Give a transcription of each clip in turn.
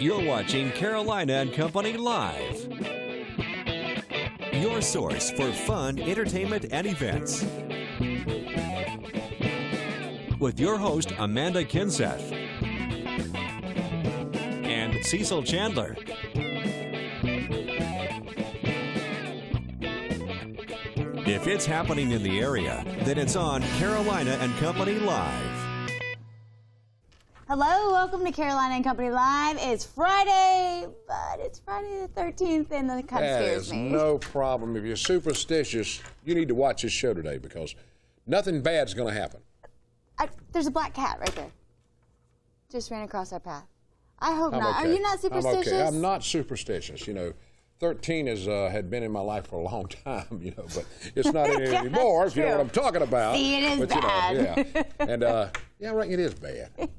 You're watching Carolina and Company Live. Your source for fun, entertainment, and events. With your host, Amanda Kinseth. And Cecil Chandler. If it's happening in the area, then it's on Carolina and Company Live. Hello, welcome to Carolina and Company Live. It's Friday, but it's Friday the 13th, and it kind of scares me. No problem. If you're superstitious, you need to watch this show today because nothing bad's going to happen. There's a black cat right there. Just ran across our path. I hope not. Okay. Are you not superstitious? I'm okay. I'm not superstitious. You know, 13 had been in my life for a long time, you know, but it's not in it anymore, if you know what I'm talking about. See, it is but, bad. You know, yeah. And, yeah, I reckon it is bad.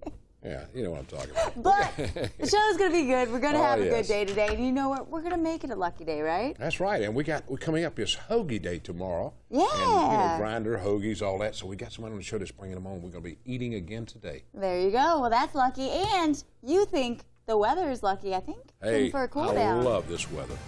Yeah, you know what I'm talking about. But the show's going to be good. We're going to have a good day today. And you know what? We're going to make it a lucky day, right? That's right. And we're coming up this hoagie day tomorrow. Yeah. And, you know, grinder, hoagies, all that. So we got someone on the show that's bringing them on. We're going to be eating again today. There you go. Well, that's lucky. And you think the weather is lucky, I think. Hey, for a cool I down. love this weather.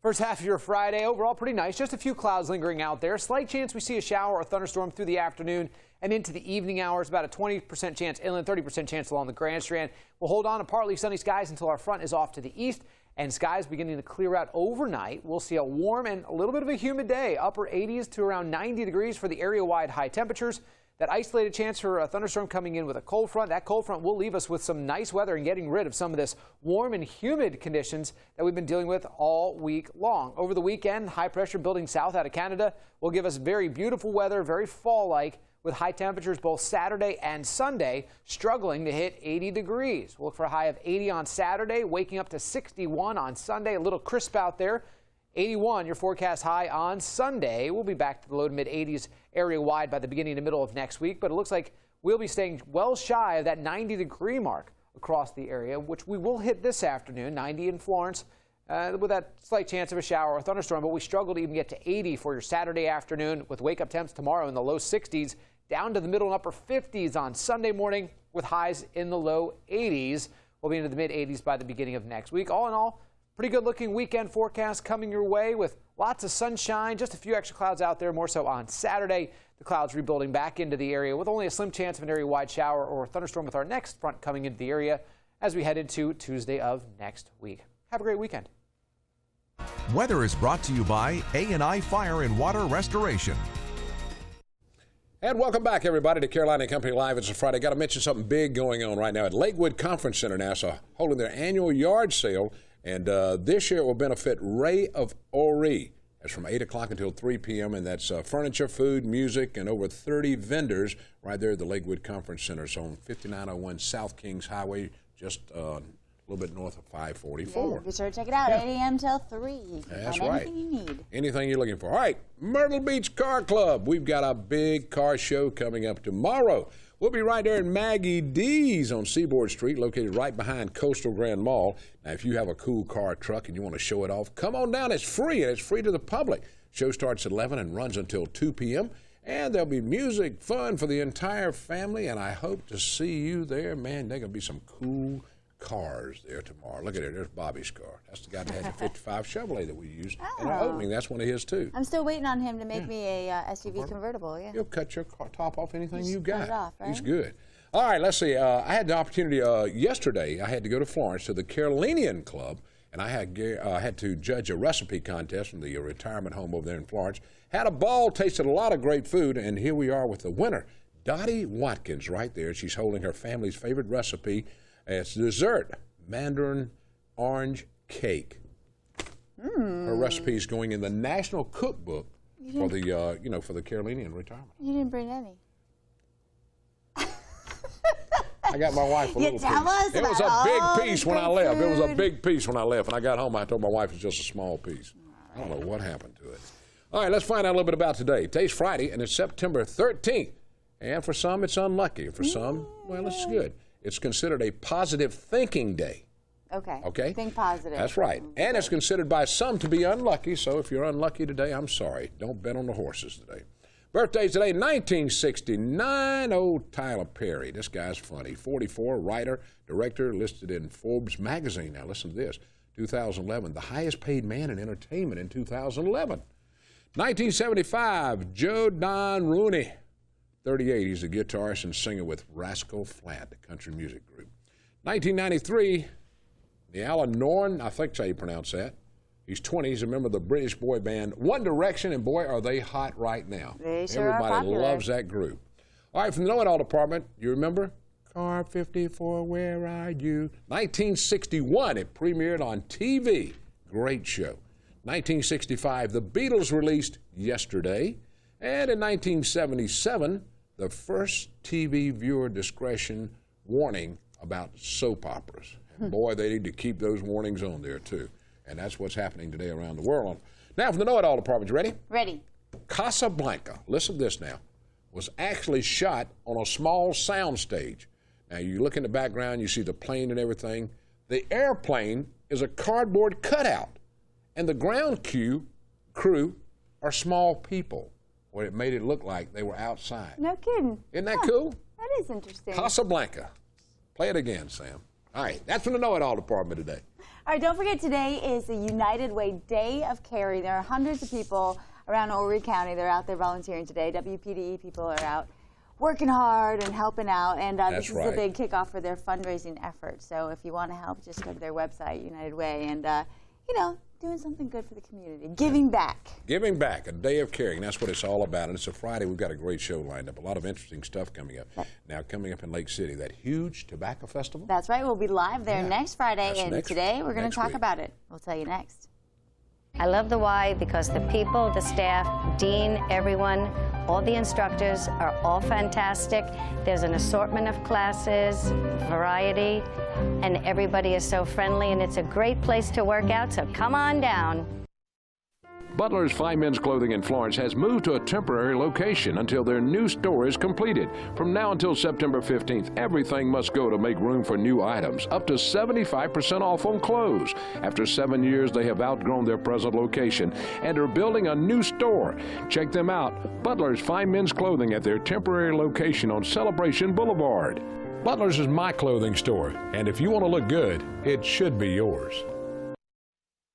First half of your Friday, overall pretty nice. Just a few clouds lingering out there. Slight chance we see a shower or thunderstorm through the afternoon and into the evening hours. About a 20% chance inland, 30% chance along the Grand Strand. We'll hold on to partly sunny skies until our front is off to the east and skies beginning to clear out overnight. We'll see a warm and a little bit of a humid day. Upper 80s to around 90 degrees for the area-wide high temperatures. That isolated chance for a thunderstorm coming in with a cold front. That cold front will leave us with some nice weather and getting rid of some of this warm and humid conditions that we've been dealing with all week long. Over the weekend, high pressure building south out of Canada will give us very beautiful weather, very fall-like, with high temperatures both Saturday and Sunday, struggling to hit 80 degrees. We'll look for a high of 80 on Saturday, waking up to 61 on Sunday. A little crisp out there. 81, your forecast high on Sunday. We'll be back to the low to mid-80s area-wide by the beginning to middle of next week, but it looks like we'll be staying well shy of that 90-degree mark across the area, which we will hit this afternoon, 90 in Florence, with that slight chance of a shower or thunderstorm, but we struggle to even get to 80 for your Saturday afternoon with wake-up temps tomorrow in the low 60s, down to the middle and upper 50s on Sunday morning with highs in the low 80s. We'll be into the mid-80s by the beginning of next week. All in all, pretty good-looking weekend forecast coming your way with lots of sunshine, just a few extra clouds out there, more so on Saturday. The clouds rebuilding back into the area with only a slim chance of an area-wide shower or thunderstorm with our next front coming into the area as we head into Tuesday of next week. Have a great weekend. Weather is brought to you by A&I Fire and Water Restoration. And welcome back, everybody, to Carolina and Company Live. It's a Friday. Got to mention something big going on right now at Lakewood Conference Center now. So holding their annual yard sale. And this year it will benefit Ray of Ori. That's from 8 o'clock until 3 p.m. And that's furniture, food, music, and over 30 vendors right there at the Lakewood Conference Center. So on 5901 South Kings Highway, just a little bit north of 544. Yeah, be sure to check it out, 8 a.m. till 3. You can That's find right. anything you need. Anything you're looking for. All right, Myrtle Beach Car Club. We've got a big car show coming up tomorrow. We'll be right there in Maggie D's on Seaboard Street, located right behind Coastal Grand Mall. Now, if you have a cool car truck and you want to show it off, come on down. It's free, and it's free to the public. Show starts at 11 and runs until 2 p.m., and there'll be music, fun for the entire family, and I hope to see you there. Man, there's going to be some cool cars there tomorrow. Look at it. There's Bobby's car. That's the guy that had the 55 Chevrolet that we used in our opening. That's one of his, too. I'm still waiting on him to make me a SUV convertible, yeah. He'll cut your car top off anything you cut got. it off, right? He's good. All right, let's see. I had the opportunity yesterday. I had to go to Florence to the Carolinian Club, and I had to judge a recipe contest from the retirement home over there in Florence. Had a ball, tasted a lot of great food, and here we are with the winner, Dottie Watkins, right there. She's holding her family's favorite recipe. It's dessert, mandarin orange cake. Her recipe is going in the National Cookbook for the for the Carolinian retirement. You didn't bring any. I got my wife a little piece. Tell us It was about a big piece when I left. food. It was a big piece when I left. When I got home, I told my wife it's just a small piece. I don't know what happened to it. All right, let's find out a little bit about today. Today's Friday, and it's September 13th. And for some, it's unlucky. For some, well, it's good. It's considered a positive thinking day. Okay. Okay? Think positive. That's right. And it's considered by some to be unlucky, so if you're unlucky today, I'm sorry. Don't bet on the horses today. Birthdays today, 1969, old Tyler Perry. This guy's funny. 44, writer, director, listed in Forbes magazine. Now listen to this. 2011, the highest paid man in entertainment in 2011. 1975, Joe Don Rooney. 38, he's a guitarist and singer with Rascal Flatts, the country music group. 1993, the Alan Norton, I think that's how you pronounce that. He's 20. He's a member of the British boy band One Direction, and boy, are they hot right now. They sure are Everybody popular. loves that group. All right, from the Know-It-All department, you remember? Car 54, where are you? 1961, it premiered on TV. Great show. 1965, the Beatles released Yesterday. And in 1977, the first TV viewer discretion warning about soap operas. And boy, they need to keep those warnings on there, too. And that's what's happening today around the world. Now, from the Know-It-All department, you ready? Ready. Casablanca, listen to this now, was actually shot on a small sound stage. Now, you look in the background, you see the plane and everything. The airplane is a cardboard cutout, and the ground crew are small people. Well, it made it look like they were outside. No kidding. Isn't that cool? That is interesting. Casablanca. Play it again, Sam. All right, that's from the Know-It-All department today. All right, don't forget today is the United Way Day of Caring. There are hundreds of people around Horry County. They're out there volunteering today. WPDE people are out working hard and helping out. And this is a big kickoff for their fundraising effort. So if you want to help, just go to their website, United Way, and, you know, doing something good for the community. Giving back. Giving back, a day of caring. That's what it's all about. And it's a Friday. We've got a great show lined up. A lot of interesting stuff coming up. Now, coming up in Lake City, that huge tobacco festival. That's right. We'll be live there next Friday. That's And today we're going to talk about it. We'll tell you next. I love the Y because the people, the staff, Dean, everyone, all the instructors are all fantastic. There's an assortment of classes, variety, and everybody is so friendly, and it's a great place to work out, so come on down. Butler's Fine Men's Clothing in Florence has moved to a temporary location until their new store is completed. From now until September 15th, everything must go to make room for new items, up to 75% off on clothes. After 7 years, they have outgrown their present location and are building a new store. Check them out, Butler's Fine Men's Clothing at their temporary location on Celebration Boulevard. Butler's is my clothing store, and if you want to look good, it should be yours.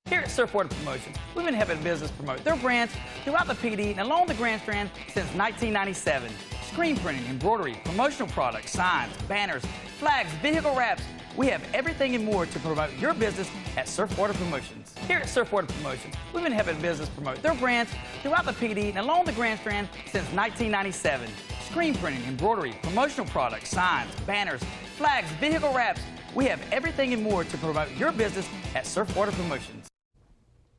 Here at Surfwater Promotions, we've been helping business promote their brands throughout the PD and along the Grand Strand since 1997. Screen printing, embroidery, promotional products, signs, banners, flags, vehicle wraps. We have everything and more to promote your business at Surfwater Promotions. Here at Surfwater Promotions, we've been helping business promote their brands throughout the PD and along the Grand Strand since 1997. Screen printing, embroidery, promotional products, signs, banners, flags, vehicle wraps. We have everything and more to promote your business at Surfwater Promotions.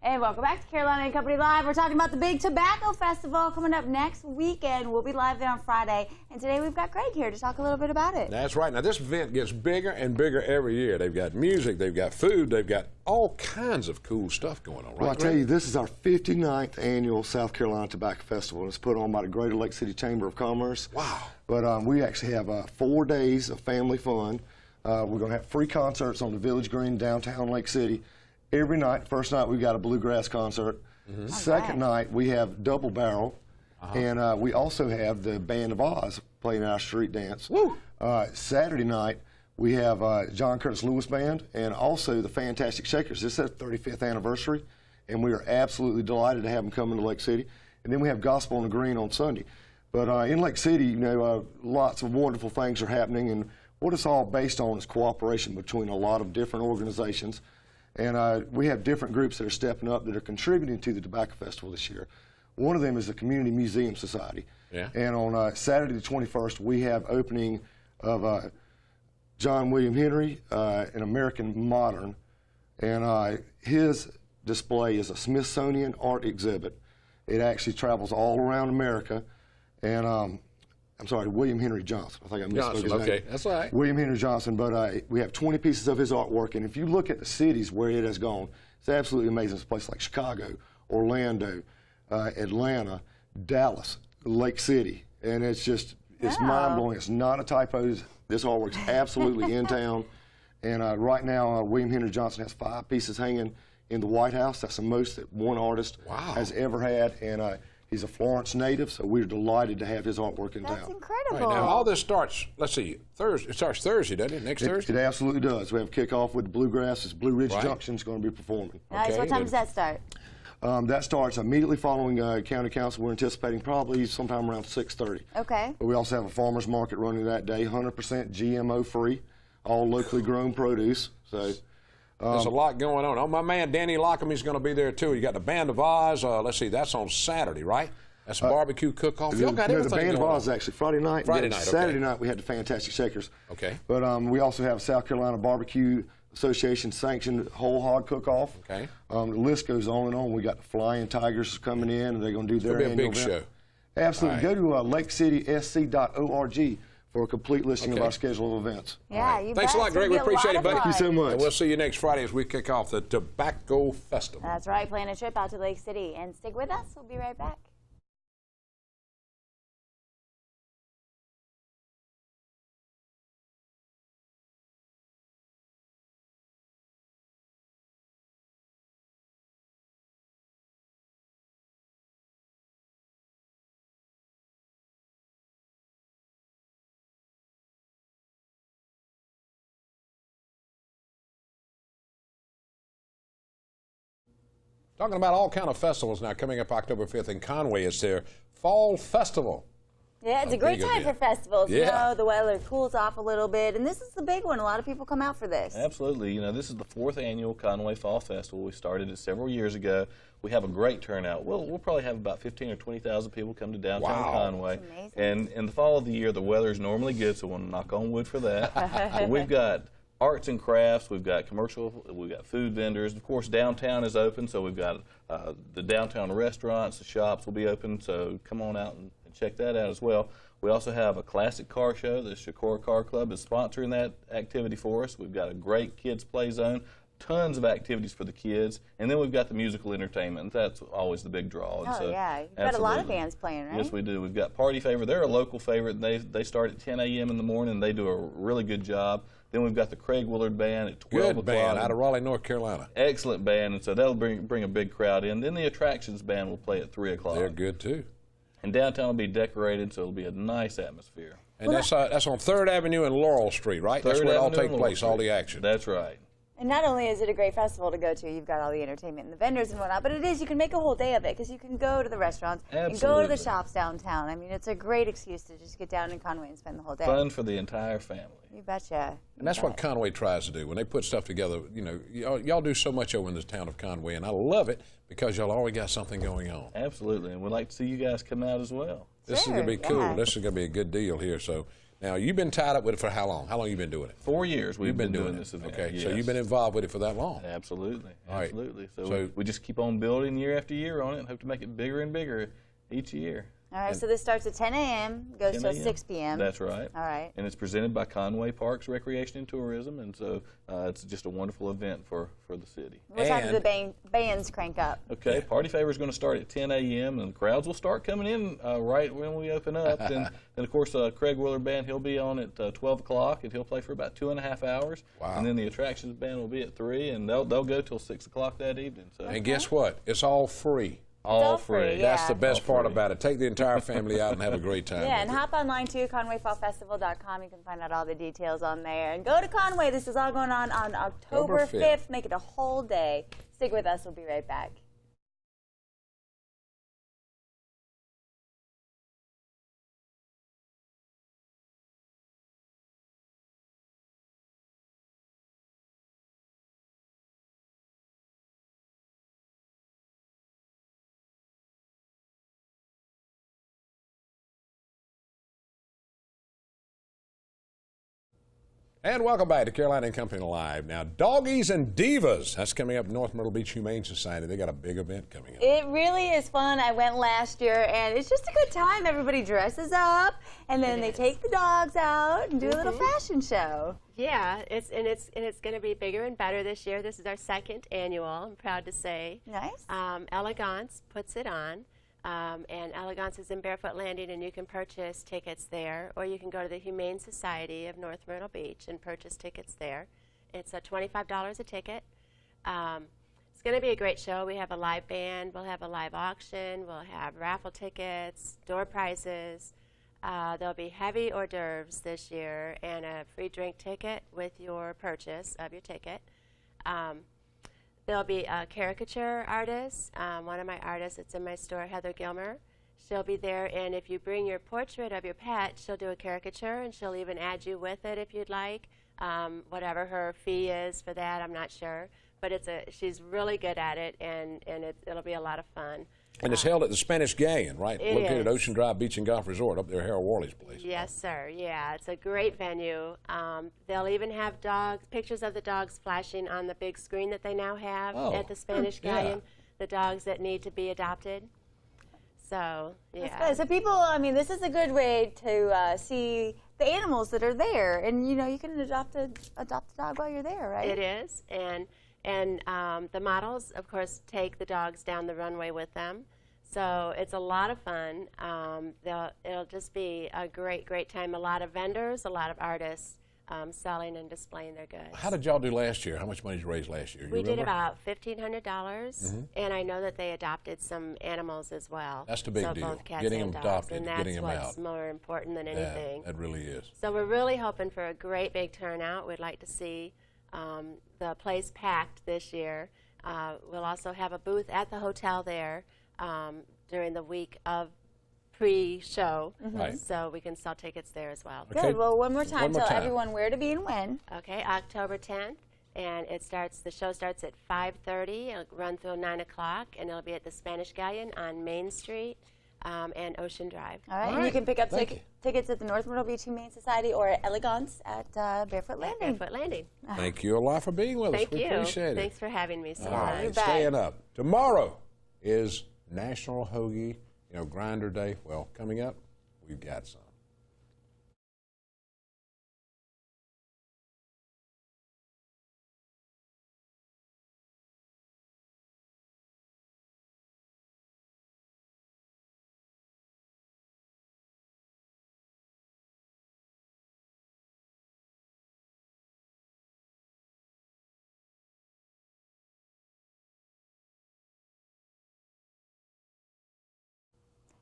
And welcome back to Carolina and Company Live. We're talking about the big tobacco festival coming up next weekend. We'll be live there on Friday. And today we've got Greg here to talk a little bit about it. That's right. Now, this event gets bigger and bigger every year. They've got music, they've got food, they've got all kinds of cool stuff going on, right? Well, I tell you, this is our 59th annual South Carolina Tobacco Festival. It's put on by the Greater Lake City Chamber of Commerce. Wow. But we actually have 4 days of family fun. We're going to have free concerts on the Village Green, downtown Lake City. Every night, first night we've got a bluegrass concert. Second night we have double barrel. And we also have the Band of Oz playing our street dance. Saturday night we have John Curtis Lewis Band and also the Fantastic Shakers. This is their 35th anniversary, and we are absolutely delighted to have them come into Lake City. And then we have Gospel on the Green on Sunday. But in Lake City, you know, lots of wonderful things are happening, and what it's all based on is cooperation between a lot of different organizations. And we have different groups that are stepping up that are contributing to the Tobacco Festival this year. One of them is the Community Museum Society. And on Saturday the 21st, we have opening of John William Henry, an American Modern. And his display is a Smithsonian art exhibit. It actually travels all around America. And I'm sorry, William Henry Johnson. I think I misspoke his name. Okay, that's all right. William Henry Johnson, but we have 20 pieces of his artwork, and if you look at the cities where it has gone, it's absolutely amazing. It's a place like Chicago, Orlando, Atlanta, Dallas, Lake City, and it's just, it's mind-blowing. It's not a typo. This artwork's absolutely in town, and right now, William Henry Johnson has 5 pieces hanging in the White House. That's the most that one artist has ever had, and He's a Florence native, so we're delighted to have his artwork in That's town. incredible. All right, now all this starts, let's see, Thursday. It starts Thursday, doesn't it? Next Thursday? It absolutely does. We have kickoff with the Bluegrass. It's Blue Ridge Right. Junction is going to be performing. Nice. Okay, What time then- does that start? That starts immediately following County Council. We're anticipating probably sometime around 6:30. Okay. But we also have a farmer's market running that day, 100% GMO free, all locally grown produce. So There's a lot going on. Oh, my man Danny Lockham's going to be there too. You got the Band of Oz. Let's see, that's on Saturday, right? That's a barbecue cook-off. Y'all got the everything Band of going Oz is on. actually Friday night. Friday Then night, okay. Saturday night we had the Fantastic Shakers. Okay. But we also have South Carolina Barbecue Association sanctioned whole hog cook-off. Okay. The list goes on and on. We got the Flying Tigers coming in, and they're going to do their It'll be a annual big event. show. Absolutely. All right. Go to lakecitysc.org for a complete listing of Okay. our schedule of events. Yeah, All right. you Thanks bet. a lot, It's Greg. gonna We be a appreciate lot it, of buddy. Thank you so fun. much. And we'll see you next Friday as we kick off the Tobacco Festival. That's right. Plan a trip out to Lake City and stick with us. We'll be right back. Talking about all kind of festivals now coming up October 5th in Conway. It's their Fall Festival. Yeah, it's a great big time for event. festivals. You Yeah. know, the weather cools off a little bit, and this is the big one. A lot of people come out for this. Absolutely. You know, this is the 4th annual Conway Fall Festival. We started it several years ago. We have a great turnout. We'll probably have about 15 or 20,000 people come to downtown Wow. Conway. That's amazing. And in the fall of the year, the weather is normally good, so we'll knock on wood for that. But we've got arts and crafts, we've got commercial, we've got food vendors. Of course, downtown is open, so we've got the downtown restaurants, the shops will be open, so come on out and check that out as well. We also have a classic car show. The Shakora Car Club is sponsoring that activity for us. We've got a great kids play zone, tons of activities for the kids, and then we've got the musical entertainment. That's always the big draw. And Oh, so, yeah. You've got a lot of absolutely. bands playing, right? Yes, we do. We've got Party Favor. They're a local favorite. They start at 10 a.m. in the morning. They do a really good job. Then we've got the Craig Willard Band at 12 Good o'clock. band out of Raleigh, North Carolina. Excellent band, and so that'll bring a big crowd in. Then the Attractions Band will play at 3 o'clock. They're good too. And downtown will be decorated, so it'll be a nice atmosphere. And that's on 3rd Avenue and Laurel Street, right? That's where it all takes place, all the action. That's right. And not only is it a great festival to go to, you've got all the entertainment and the vendors and whatnot, but it is, you can make a whole day of it because you can go to the restaurants and go to the Absolutely. shops downtown. I mean, it's a great excuse to just get down in Conway and spend the whole day. Fun for the entire family. You betcha. And that's what Conway tries to do. When they put stuff together, you know, y'all do so much over in this town of Conway, and I love it because y'all always got something going on. Absolutely, and we'd like to see you guys come out as well. This is Sure, going to be cool. yeah. This is going to be a good deal here. So now, you've been tied up with it for how long? How long have you been doing it? 4 years we've You've been doing this event. Okay, so yes. you've been involved with it for that long. Absolutely, All right. absolutely. So, So- we just keep on building year after year on it and hope to make it bigger and bigger each year. All right, so this starts at 10 a.m., goes 10 till a.m. 6 p.m. That's right. All right. And it's presented by Conway Parks Recreation and Tourism, and so it's just a wonderful event for the city. What time do the And- bands crank up? Okay, Party Favor is going to start at 10 a.m. and the crowds will start coming in right when we open up. Then of course, Craig Willard Band, he'll be on at 12 o'clock and he'll play for about 2.5 hours. Wow. And then the Attractions Band will be at 3 and they'll go till 6 o'clock that evening. So And guess what? It's all free. all free, free. yeah. That's the best All part free. about it. Take the entire family out and have a great time. Yeah, and with it. hop online too, ConwayFallFestival.com. You can find out all the details on there. And go to Conway. This is all going on October October 5th. Make it a whole day. Stick with us. We'll be right back. And welcome back to Carolina and Company Live. Now, Doggies and Divas. That's coming up North Myrtle Beach Humane Society. They got a big event coming up. It really is fun. I went last year, and it's just a good time. Everybody dresses up, and then they take the dogs out and do a little fashion show. Yeah, it's going to be bigger and better this year. This is our 2nd annual, I'm proud to say. Nice. Elegance puts it on, and Elegance is in Barefoot Landing, and you can purchase tickets there, or you can go to the Humane Society of North Myrtle Beach and purchase tickets there. It's $25 a ticket. It's going to be a great show. We have a live band. We'll have a live auction. We'll have raffle tickets, door prizes. There'll be heavy hors d'oeuvres this year and a free drink ticket with your purchase of your ticket. There'll be a caricature artist, one of my artists that's in my store, Heather Gilmer. She'll be there, and if you bring your portrait of your pet, she'll do a caricature, and she'll even add you with it if you'd like. Whatever her fee is for that, I'm not sure. But she's really good at it, and it'll be a lot of fun. And it's held at the Spanish Galleon, right? It Located is. at Ocean Drive Beach and Golf Resort up there, Harold Worley's place. Yes, sir. Yeah, it's a great venue. They'll even have pictures of the dogs flashing on the big screen that they now have at the Spanish Galleon, the dogs that need to be adopted. So, yeah. That's good. So people, I mean, this is a good way to see the animals that are there. And, you know, you can adopt a dog while you're there, right? It is. And the models, of course, take the dogs down the runway with them. So it's a lot of fun. It'll just be a great, great time. A lot of vendors, a lot of artists selling and displaying their goods. How did y'all do last year? How much money did you raise last year? We did about $1,500, and I know that they adopted some animals as well. That's the big deal. Both cats Getting and them dogs, adopted, and getting them that's what's out. more important than anything. Yeah, that really is. So we're really hoping for a great big turnout. We'd like to see the place packed this year. We'll also have a booth at the hotel there during the week of pre-show, so we can sell tickets there as well. Good. Well, one more time, tell everyone where to be and when. Okay, October 10th, and the show starts at 5:30. It'll run through 9 o'clock, and it'll be at the Spanish Galleon on Main Street and Ocean Drive. All right, and you can pick up tickets at the North Myrtle Beach Humane Society or at Elegance at Barefoot Landing. Barefoot Landing. Thank you a lot for being with us. Thank We you. appreciate it. Thanks for having me, Sarah. All right, staying up. Tomorrow is National Hoagie, Grinder Day. Well, coming up, we've got some.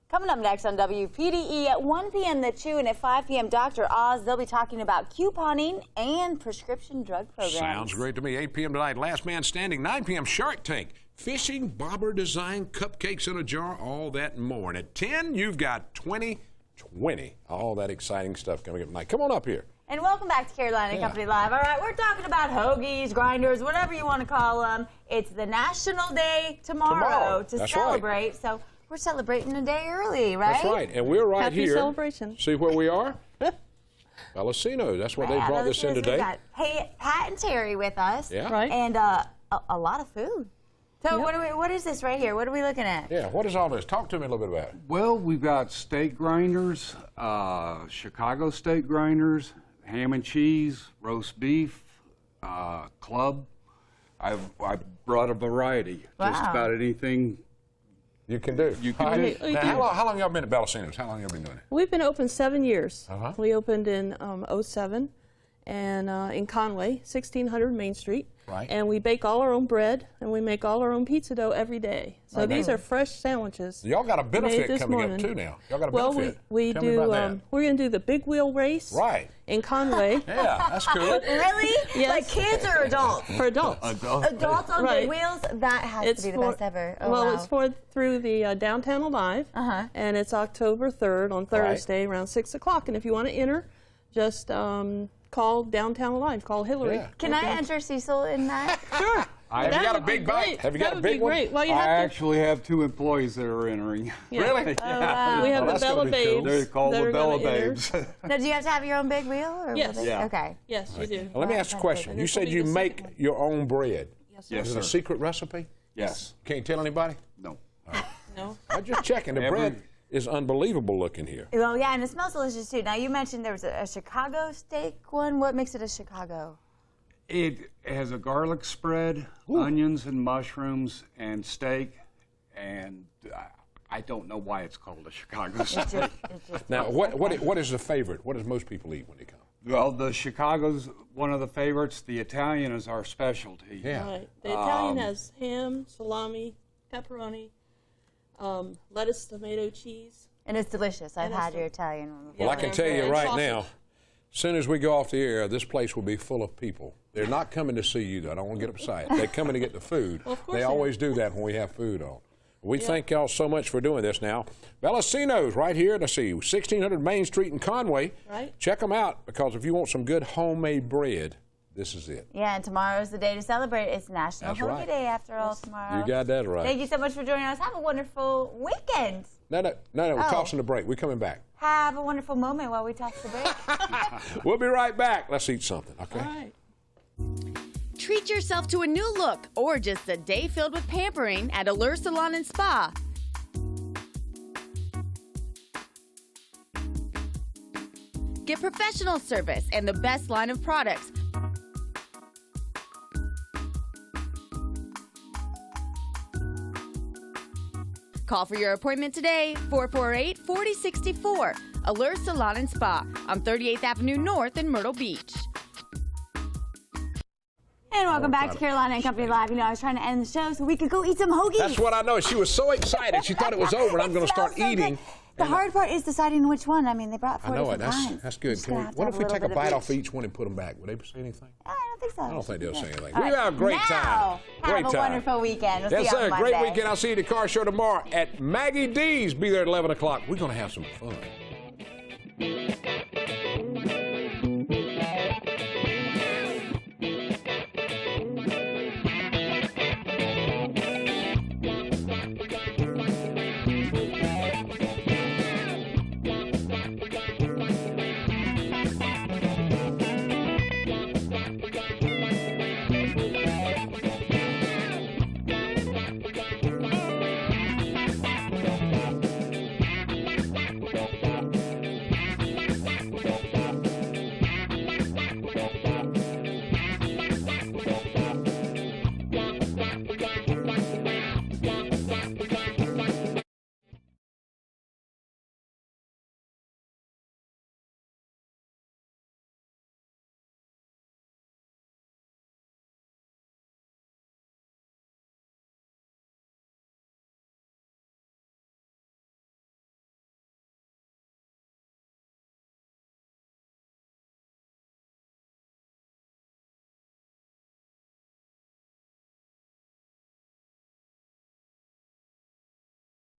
Coming up next on WPDE at 1 p.m. The Chew, and at 5 p.m. Dr. Oz. They'll be talking about couponing and prescription drug programs. Sounds great to me. 8 p.m. tonight, Last Man Standing. 9 p.m. Shark Tank. Fishing, bobber design, cupcakes in a jar, all that and more. And at 10, you've got 2020. All that exciting stuff coming up tonight. Come on up here. And welcome back to Carolina Company Live. All right, we're talking about hoagies, grinders, whatever you want to call them. It's the National Day tomorrow to That's celebrate. right. So we're celebrating a day early, right? That's right. And we're right Happy here. celebration. See where we are? Vallecino. That's what they brought this in today. We've got Pat and Terry with us. Yeah. Right. And a lot of food. So what is this right here? What are we looking at? Yeah, what is all this? Talk to me a little bit about it. Well, we've got steak grinders, Chicago steak grinders, ham and cheese, roast beef, club. I brought a variety. Wow. Just about anything you can do. You can do. Now, how long y'all been at Ballacino's? How long y'all been doing it? We've been open 7 years. We opened in 07 and in Conway, 1600 Main Street. Right. And we bake all our own bread, and we make all our own pizza dough every day. So these are fresh sandwiches. Y'all got a benefit coming up too now. Y'all got a benefit. We Tell me about that. we're going to do the big wheel race. Right. In Conway. Yeah, that's cool. Really? Yes. Like kids or adults? For adults. Adults on big wheels? That has to be the best ever. Oh, wow. It's through the Downtown Alive, and it's October 3rd on Thursday around 6 o'clock. And if you want to enter, just call Downtown Alive. Call Hillary. Yeah. Can I enter Cecil in that? Sure. Have you got a big bite? Have you got a big one? Great. Well, I actually have 2 employees that are entering. Yeah. Really? Oh, wow. We have the that's Bella gonna be cool. Babes. They're called that the are Bella gonna enter. Babes. Now, do you have to have your own big wheel? Or Yes. will they- Yeah. Okay. Yes, you do. Now, let me ask you a question. You said you make your own bread. Yes, Yes, Is it a sir. secret recipe? Yes. Can't you tell anybody? No. No. I'm just checking. The bread is unbelievable looking here. Well, yeah, and it smells delicious too. Now, you mentioned there was a Chicago steak one. What makes it a Chicago? It has a garlic spread, onions and mushrooms, and steak, and I don't know why it's called a Chicago steak. Now, what is the favorite? What does most people eat when they come? Well, the Chicago's one of the favorites. The Italian is our specialty. Yeah. Right. The Italian has ham, salami, pepperoni, lettuce, tomato, cheese. And it's delicious. I've had your Italian one before. Well, I can tell you right now, as soon as we go off the air, this place will be full of people. They're not coming to see you, though. I don't want to get upset. They're coming to get the food. Well, of course they always do that when we have food on. We thank y'all so much for doing this now. Bellacino's right here. Let's see, 1600 Main Street in Conway. Right. Check them out, because if you want some good homemade bread, this is it. Yeah, and tomorrow is the day to celebrate. It's National That's Hoagie right. Day after all tomorrow. You got that right. Thank you so much for joining us. Have a wonderful weekend. No, we're tossing the break. We're coming back. Have a wonderful moment while we toss the break. We'll be right back. Let's eat something, okay? All right. Treat yourself to a new look or just a day filled with pampering at Allure Salon and Spa. Get professional service and the best line of products. Call for your appointment today, 448-4064. Allure Salon and Spa on 38th Avenue North in Myrtle Beach. And welcome back to Carolina and Company Live. You know, I was trying to end the show so we could go eat some hoagies. That's what I know. She was so excited. She thought it was over, and I'm going to start eating. The hard part is deciding which one. I mean, they brought 4 I know different it. kinds. That's good. What if we take a bite off each one and put them back? Would they say anything? I don't think so. I don't think they'll say anything. All We right. have a great time. Have a wonderful weekend. We'll Yes, see you on sir. Great Monday. weekend. I'll see you at the car show tomorrow at Maggie D's. Be there at 11 o'clock. We're going to have some fun.